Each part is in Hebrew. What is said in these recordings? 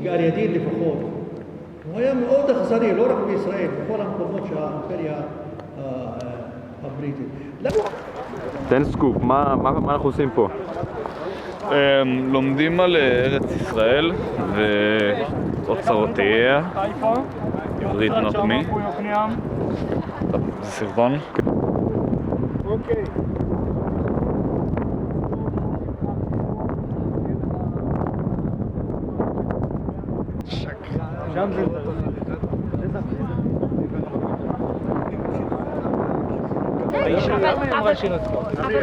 מנהיג אריה לפחות, הוא היה מאוד אכזרי, לא רק בישראל, בכל המקומות שהאימפריה הבריטית. תן סקופ, מה אנחנו עושים פה? לומדים על ארץ ישראל ואוצרותיה, עברית not me. זה סרטון? אוקיי. שם זה...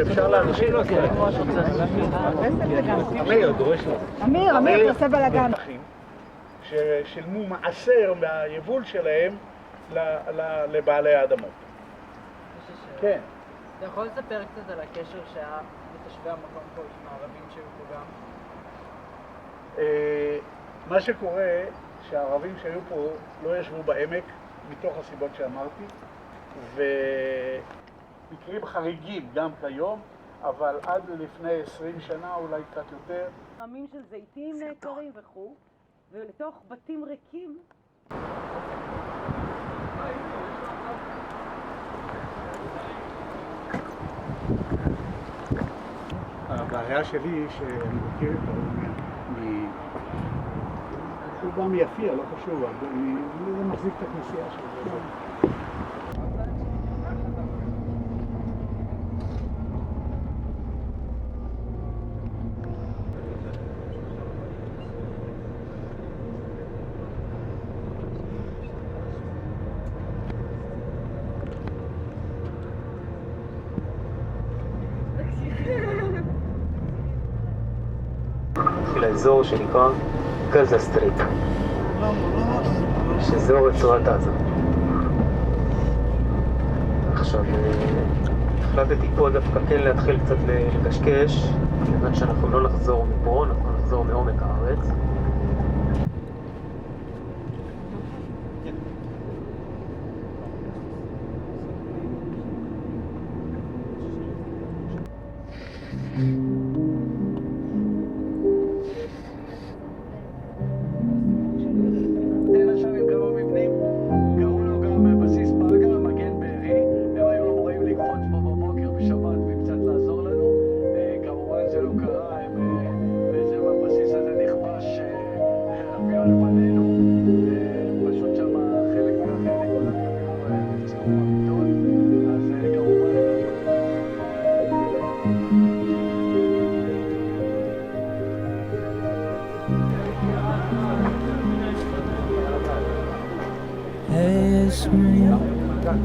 אפשר לאנשים לא כאלה. אמיר, עושה בלגן. ששילמו מעשר מהיבול שלהם לבעלי האדמות. כן. אתה יכול לספר קצת על הקשר שהיה לתושבי המקום פה עם הערבים שהיו פה גם? מה שקורה שהערבים שהיו פה לא ישבו בעמק מתוך הסיבות שאמרתי, ומקרים חריגים גם כיום, אבל עד לפני 20 שנה אולי קצת יותר. עמים של זיתים נעקרים וכו', ולתוך בתים ריקים. הבעיה שלי שאני מכיר אותו, הוא בא מיפיע, לא חשוב, אני מחזיק את הכנסייה שלו. של האזור שנקרא גזה סטריט, שזה רצועת עזה. עכשיו, החלטתי פה דווקא כן להתחיל קצת לקשקש, כיוון שאנחנו לא נחזור מפה, אנחנו נחזור מעומק הארץ.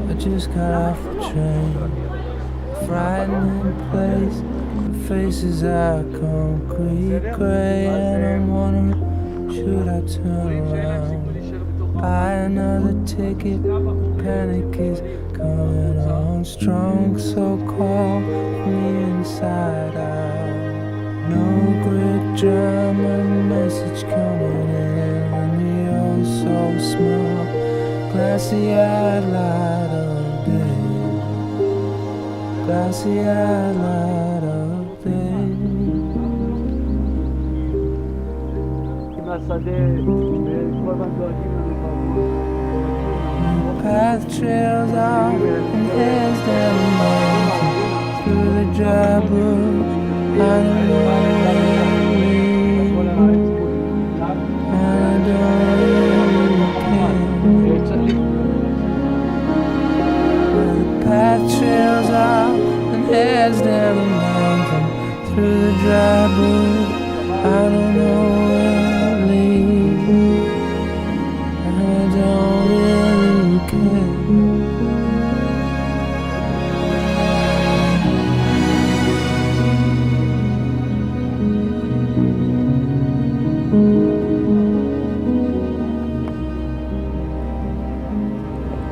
I just got off the train, frightening place. The faces are concrete gray, and I'm wondering, should I turn around, buy another ticket? The panic is coming on strong, so call me inside out. No grid German message coming in, and the oh so small glassy-eyed light of day, glassy-eyed light of day. Path trails off and heads down the mountain through the dry bush. I don't know where to lead, I don't really care. Path trails off and heads down the mountain through the dry bush. I don't know where to lead, and I don't really care.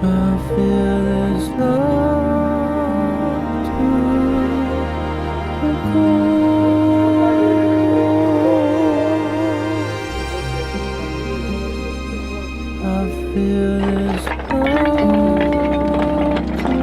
I feel this love to go. I feel this love to go.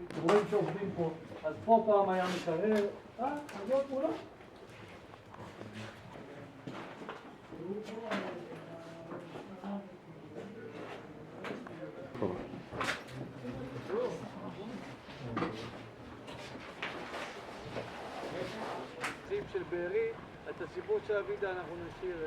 אתם רואים שעובדים פה, אז פה פעם היה מקרר, אז עוד מולה. של בארי, את הסיפור של אבידה אנחנו נשאיר,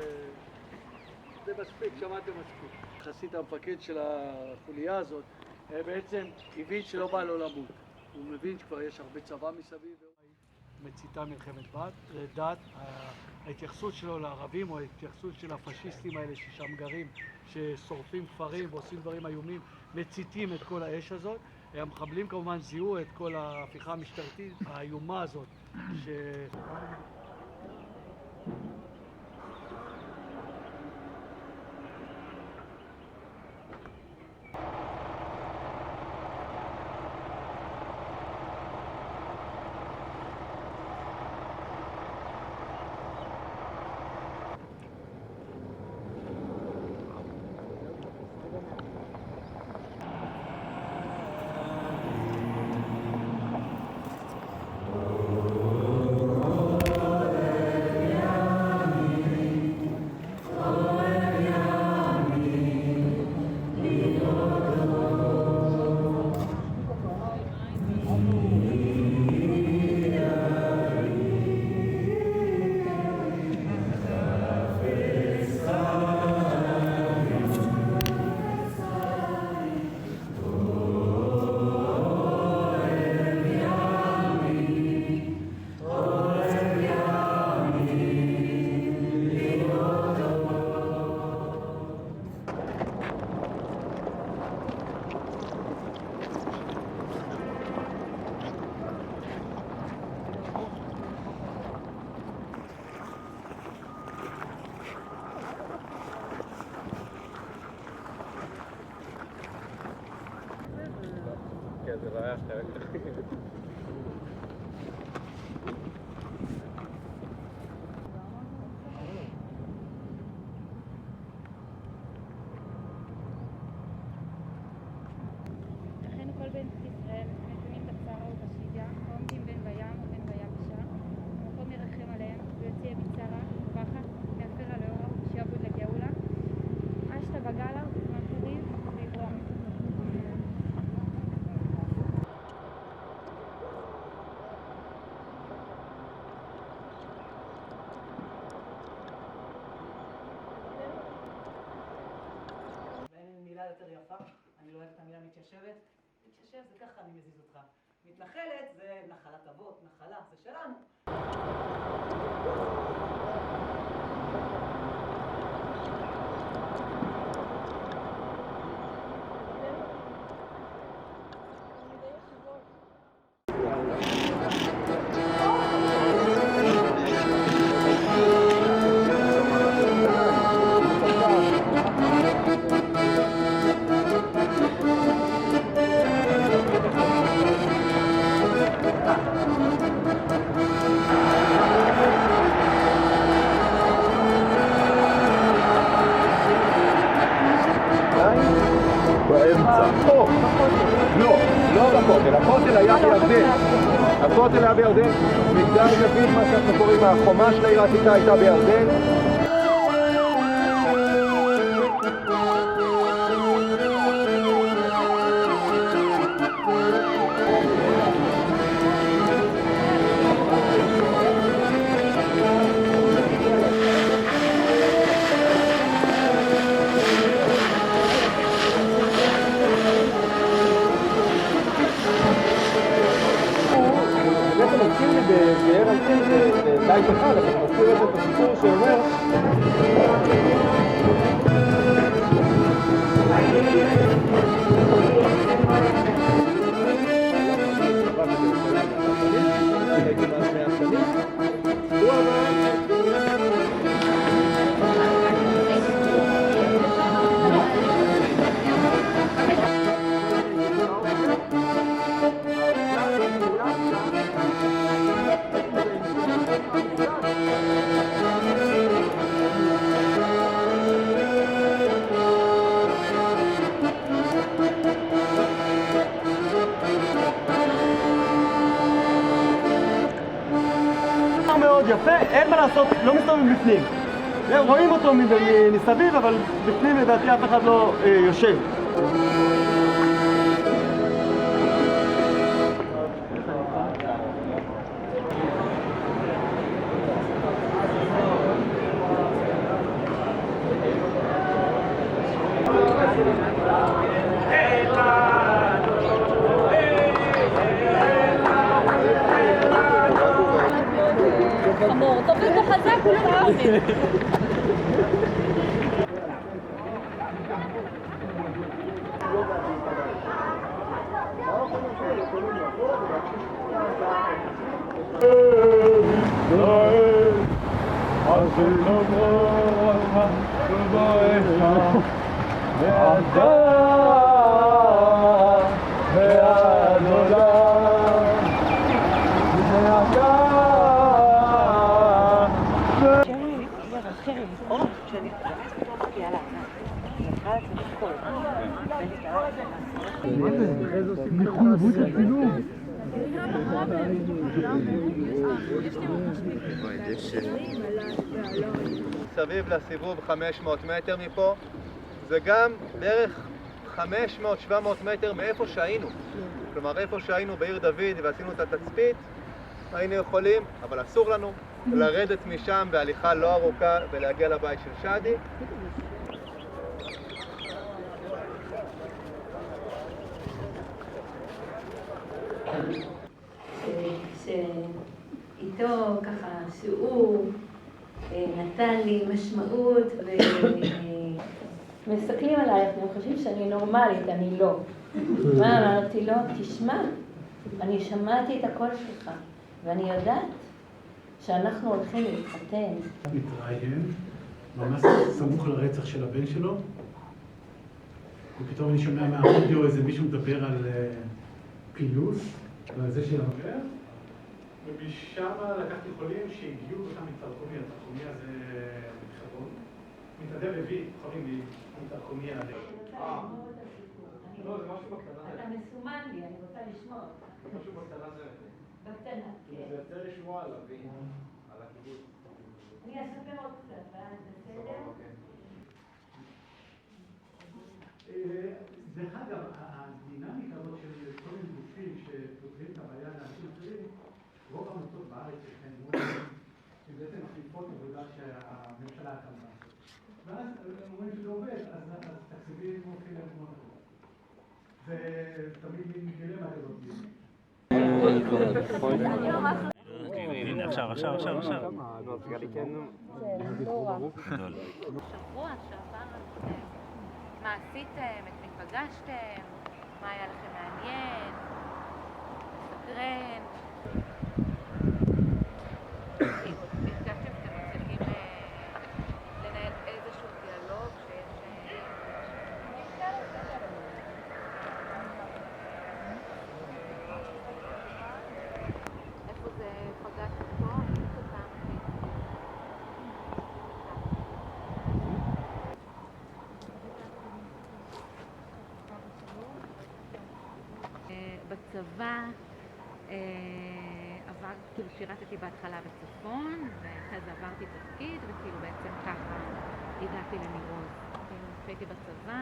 זה מספיק, שמעתם מספיק. יחסית המפקד של החוליה הזאת בעצם הבין שלא בא לו למות. הוא מבין שכבר יש הרבה צבא מסביב. מציתה מלחמת דת, ההתייחסות שלו לערבים או ההתייחסות של הפשיסטים האלה ששם גרים, ששורפים כפרים ועושים דברים איומים, מציתים את כל האש הזאת. המחבלים כמובן זיהו את כל ההפיכה המשטרתית האיומה הזאת. זה לא היה חלק. אחינו כל בית ישראל נתונים בצרה ובשביה, עומדים בין בים ובין ביבשה, המקום ירחם עליהם ויוציאם מצרה ופחד, מאפר על האורה ושיעבוד לגאולה, אשתא בגלה ובזמן פורים ויברום. ואין מילה יותר יפה, אני לא אוהב את המילה מתיישבת. מתיישב זה ככה, אני מזיז אותך. מתנחלת זה נחלת אבות, נחלה, זה שלנו. הכותל היה בירדן. הכותל היה בירדן. מגדל דוד, מה שאנחנו קוראים החומה של העיר העתיקה, הייתה בירדן. בגאר אלטין בבית אחד, אבל מזכיר את הסיפור שאומר מאוד יפה, אין מה לעשות, לא מסתובבים בפנים. רואים אותו מסביב, אבל בפנים לדעתי אף אחד לא יושב. חמור, תוביל אותו חזק, הוא לא רעבים. סביב לסיבוב 500 מטר מפה, זה גם בערך 500-700 מטר מאיפה שהיינו. כלומר, איפה שהיינו בעיר דוד ועשינו את התצפית, היינו יכולים, אבל אסור לנו, לרדת משם בהליכה לא ארוכה ולהגיע לבית של שדי. שאיתו ככה שהוא נתן לי משמעות ומסתכלים עלייך, הם חושבים שאני נורמלית, אני לא. מה אמרתי לו? תשמע, אני שמעתי את הקול שלך ואני יודעת שאנחנו הולכים להתחתן. מתראיין, ממש סמוך לרצח של הבן שלו, ופתאום אני שומע מהאודיו איזה מישהו מדבר על פיוס ועל זה של המגר, ומשם לקחתי חולים שהגיעו בכלל מתרקומיה. תרקומיה זה חברון. מתנדב הביא חולים מתרקומיה. לא, זה משהו בקטנה. אתה מסומן לי, אני רוצה לשמוע אותך. משהו בקטנה זה. בקטנה, כן. זה יותר לשמוע על אבי, על הקיבוץ. אני אספר עוד קצת, ואז בסדר? דרך אגב, הדינמיקה הזאת של כל מיני גופים שפותרים את הבעיה לאנשים אחרים, רוב העמותות בארץ שבעצם מחליפות עבודה שהממשלה הקמה. ואז הם אומרים שזה עובד, אז תקציבים הולכים למקומות אחרים. זה תמיד מגלמה כזאת. הנה, עכשיו. שבוע שעבר מה עשיתם, את מי פגשתם, מה היה לכם מעניין, מסקרן. הרגשתם שאתם מצליחים לנהל איזשהו דיאלוג שיש... איפה זה פגש פה? בצבא כאילו שירתתי בהתחלה בצפון, ואחרי זה עברתי תפקיד, וכאילו בעצם ככה הגעתי לנירוז. הייתי בצבא,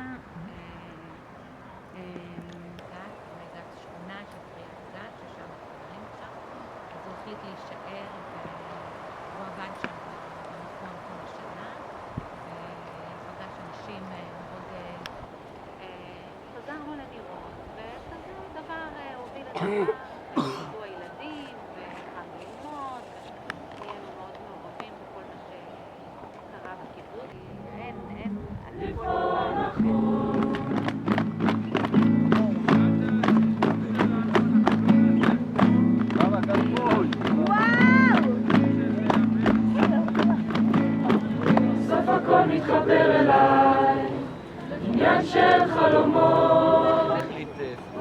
הגעתי שכונה של קריית גת, ששם חברים שם, אז הוא החליט להישאר, והוא עבד שם במכון כל השנה, ופגש אנשים מאוד... חזרנו לנירוז, וכזה דבר הוביל את דבר. מתחבר אליי, עניין של חלומות,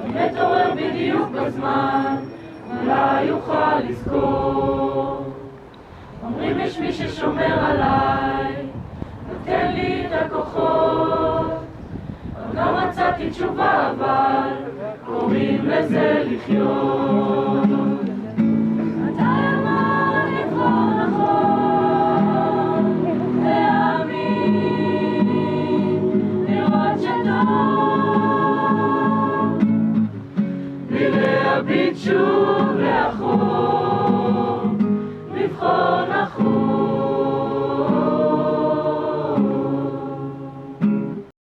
מתעורר בדיוק בזמן, אולי יוכל לזכור. אומרים יש מי ששומר עליי, נותן לי את הכוחות, עוד לא מצאתי תשובה אבל קוראים לזה לחיות. אתה אמר איפה נכון להביט שוב